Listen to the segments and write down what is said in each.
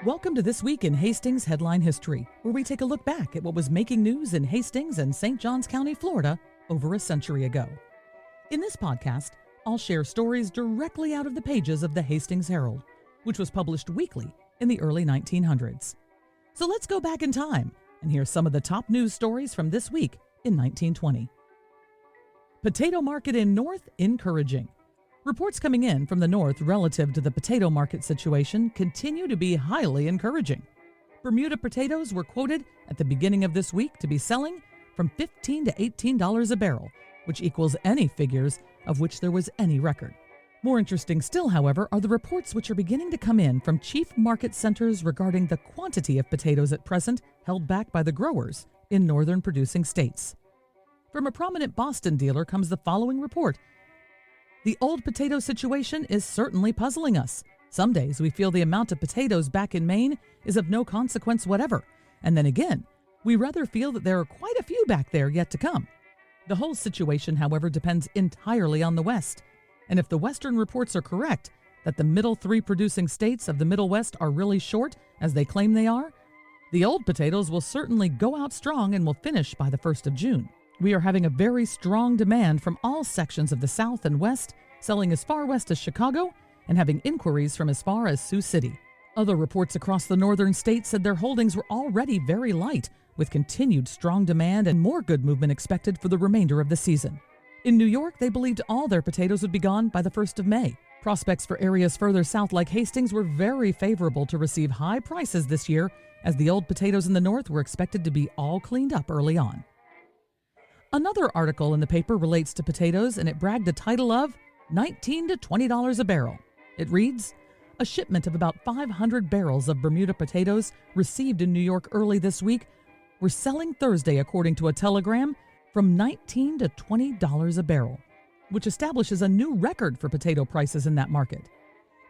Welcome to This Week in Hastings Headline History, where we take a look back at what was making news in Hastings and St. Johns County, Florida, over a century ago. In this podcast, I'll share stories directly out of the pages of the Hastings Herald, which was published weekly in the early 1900s. So let's go back in time and hear some of the top news stories from this week in 1920. Potato market in North encouraging. Reports coming in from the North relative to the potato market situation continue to be highly encouraging. Bermuda potatoes were quoted at the beginning of this week to be selling from $15 to $18 a barrel, which equals any figures of which there was any record. More interesting still, however, are the reports which are beginning to come in from chief market centers regarding the quantity of potatoes at present held back by the growers in northern producing states. From a prominent Boston dealer comes the following report. The old potato situation is certainly puzzling us. Some days we feel the amount of potatoes back in Maine is of no consequence whatever, and then again, we rather feel that there are quite a few back there yet to come. The whole situation, however, depends entirely on the West, and if the Western reports are correct, that the middle three producing states of the Middle West are really short, as they claim they are, the old potatoes will certainly go out strong and will finish by the 1st of June. We are having a very strong demand from all sections of the South and West, selling as far west as Chicago and having inquiries from as far as Sioux City. Other reports across the northern states said their holdings were already very light, with continued strong demand and more good movement expected for the remainder of the season. In New York, they believed all their potatoes would be gone by the 1st of May. Prospects for areas further south like Hastings were very favorable to receive high prices this year, as the old potatoes in the north were expected to be all cleaned up early on. Another article in the paper relates to potatoes, and it bragged a title of $19 to $20 a barrel. It reads, a shipment of about 500 barrels of Bermuda potatoes received in New York early this week were selling Thursday, according to a telegram, from $19 to $20 a barrel, which establishes a new record for potato prices in that market.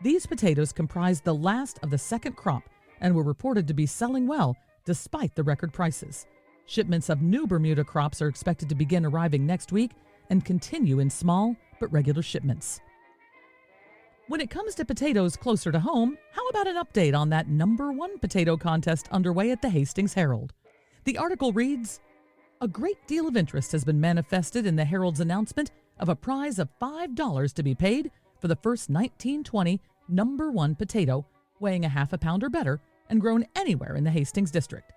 These potatoes comprised the last of the second crop and were reported to be selling well despite the record prices. Shipments of new Bermuda crops are expected to begin arriving next week and continue in small but regular shipments. When it comes to potatoes closer to home, how about an update on that #1 potato contest underway at the Hastings Herald? The article reads, a great deal of interest has been manifested in the Herald's announcement of a prize of $5 to be paid for the first 1920 #1 potato weighing a half a pound or better and grown anywhere in the Hastings district.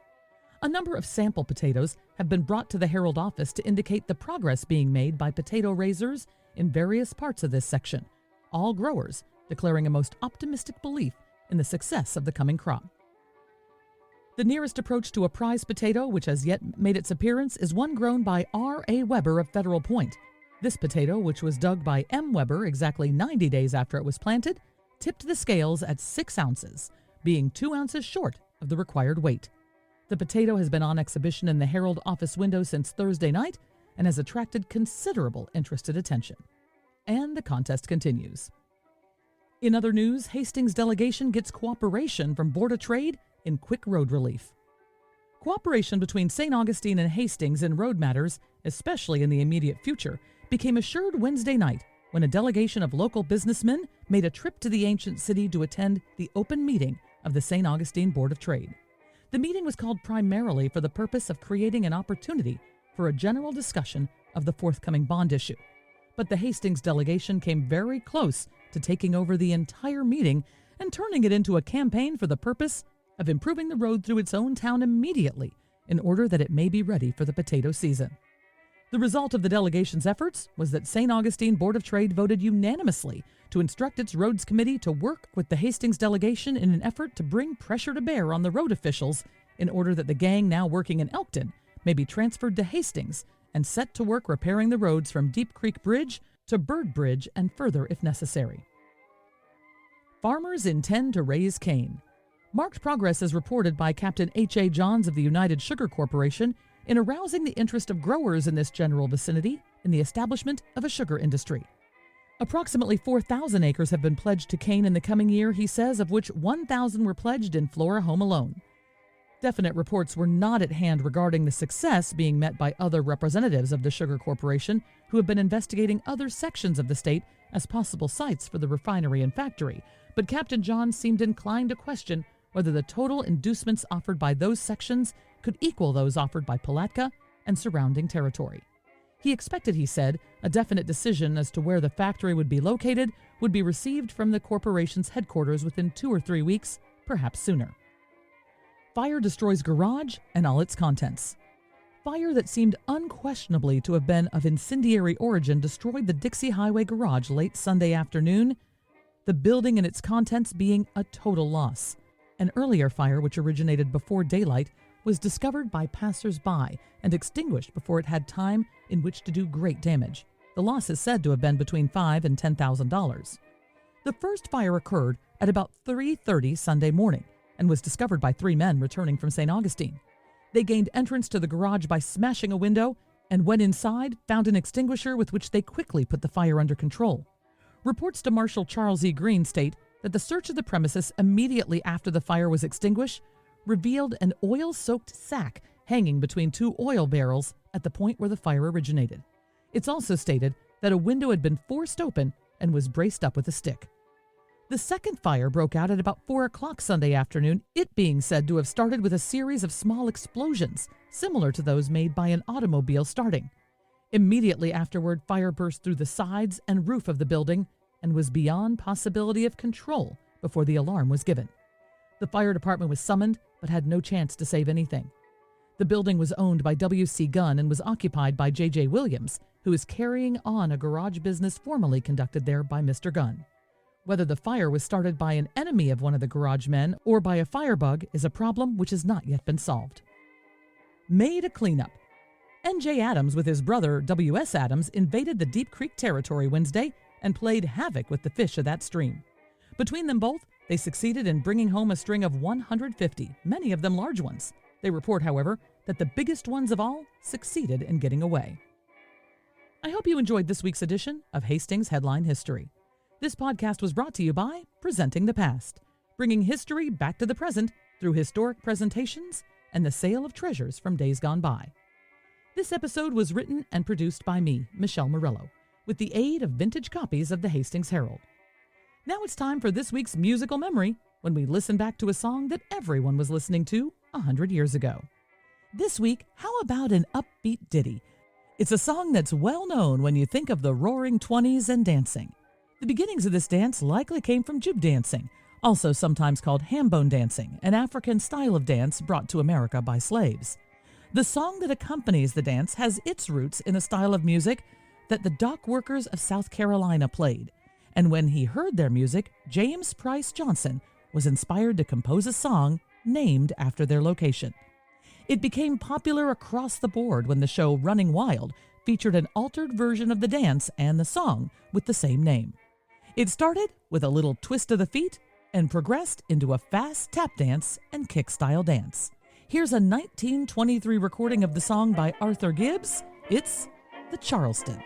A number of sample potatoes have been brought to the Herald office to indicate the progress being made by potato raisers in various parts of this section, all growers declaring a most optimistic belief in the success of the coming crop. The nearest approach to a prize potato which has yet made its appearance is one grown by R.A. Weber of Federal Point. This potato, which was dug by M. Weber exactly 90 days after it was planted, tipped the scales at 6 ounces, being 2 ounces short of the required weight. The potato has been on exhibition in the Herald office window since Thursday night and has attracted considerable interested attention. And the contest continues. In other news, Hastings delegation gets cooperation from Board of Trade in quick road relief. Cooperation between St. Augustine and Hastings in road matters, especially in the immediate future, became assured Wednesday night when a delegation of local businessmen made a trip to the ancient city to attend the open meeting of the St. Augustine Board of Trade. The meeting was called primarily for the purpose of creating an opportunity for a general discussion of the forthcoming bond issue. But the Hastings delegation came very close to taking over the entire meeting and turning it into a campaign for the purpose of improving the road through its own town immediately in order that it may be ready for the potato season. The result of the delegation's efforts was that St. Augustine Board of Trade voted unanimously to instruct its roads committee to work with the Hastings delegation in an effort to bring pressure to bear on the road officials in order that the gang now working in Elkton may be transferred to Hastings and set to work repairing the roads from Deep Creek Bridge to Bird Bridge and further if necessary. Farmers intend to raise cane. Marked progress is reported by Captain H.A. Johns of the United Sugar Corporation in arousing the interest of growers in this general vicinity in the establishment of a sugar industry. Approximately 4,000 acres have been pledged to cane in the coming year, he says, of which 1,000 were pledged in Flora Home alone. Definite reports were not at hand regarding the success being met by other representatives of the Sugar Corporation who have been investigating other sections of the state as possible sites for the refinery and factory, but Captain John seemed inclined to question whether the total inducements offered by those sections could equal those offered by Palatka and surrounding territory. He expected, he said, a definite decision as to where the factory would be located would be received from the corporation's headquarters within 2 or 3 weeks, perhaps sooner. Fire destroys garage and all its contents. Fire that seemed unquestionably to have been of incendiary origin destroyed the Dixie Highway garage late Sunday afternoon, the building and its contents being a total loss. An earlier fire, which originated before daylight, was discovered by passers-by and extinguished before it had time in which to do great damage. The loss is said to have been between $5,000 and $10,000. The first fire occurred at about 3:30 Sunday morning and was discovered by 3 men returning from St. Augustine. They gained entrance to the garage by smashing a window and, when inside, found an extinguisher with which they quickly put the fire under control. Reports to Marshal Charles E. Green state that the search of the premises immediately after the fire was extinguished revealed an oil-soaked sack hanging between 2 oil barrels at the point where the fire originated. It's also stated that a window had been forced open and was braced up with a stick. The second fire broke out at about 4 o'clock Sunday afternoon, it being said to have started with a series of small explosions, similar to those made by an automobile starting. Immediately afterward, fire burst through the sides and roof of the building and was beyond possibility of control before the alarm was given. The fire department was summoned, but had no chance to save anything. The building was owned by W.C. Gunn and was occupied by J.J. Williams, who is carrying on a garage business formerly conducted there by Mr. Gunn. Whether the fire was started by an enemy of one of the garage men or by a firebug is a problem which has not yet been solved. Made a cleanup. N.J. Adams with his brother W.S. Adams invaded the Deep Creek territory Wednesday and played havoc with the fish of that stream. Between them both, they succeeded in bringing home a string of 150, many of them large ones. They report, however, that the biggest ones of all succeeded in getting away. I hope you enjoyed this week's edition of Hastings Headline History. This podcast was brought to you by Presenting the Past, bringing history back to the present through historic presentations and the sale of treasures from days gone by. This episode was written and produced by me, Michelle Murillo, with the aid of vintage copies of the Hastings Herald. Now it's time for this week's musical memory, when we listen back to a song that everyone was listening to 100 years ago. This week, how about an upbeat ditty? It's a song that's well known when you think of the Roaring Twenties and dancing. The beginnings of this dance likely came from jube dancing, also sometimes called hambone dancing, an African style of dance brought to America by slaves. The song that accompanies the dance has its roots in a style of music that the dock workers of South Carolina played, and when he heard their music, James Price Johnson was inspired to compose a song named after their location. It became popular across the board when the show Running Wild featured an altered version of the dance and the song with the same name. It started with a little twist of the feet and progressed into a fast tap dance and kick-style dance. Here's a 1923 recording of the song by Arthur Gibbs. It's the Charleston.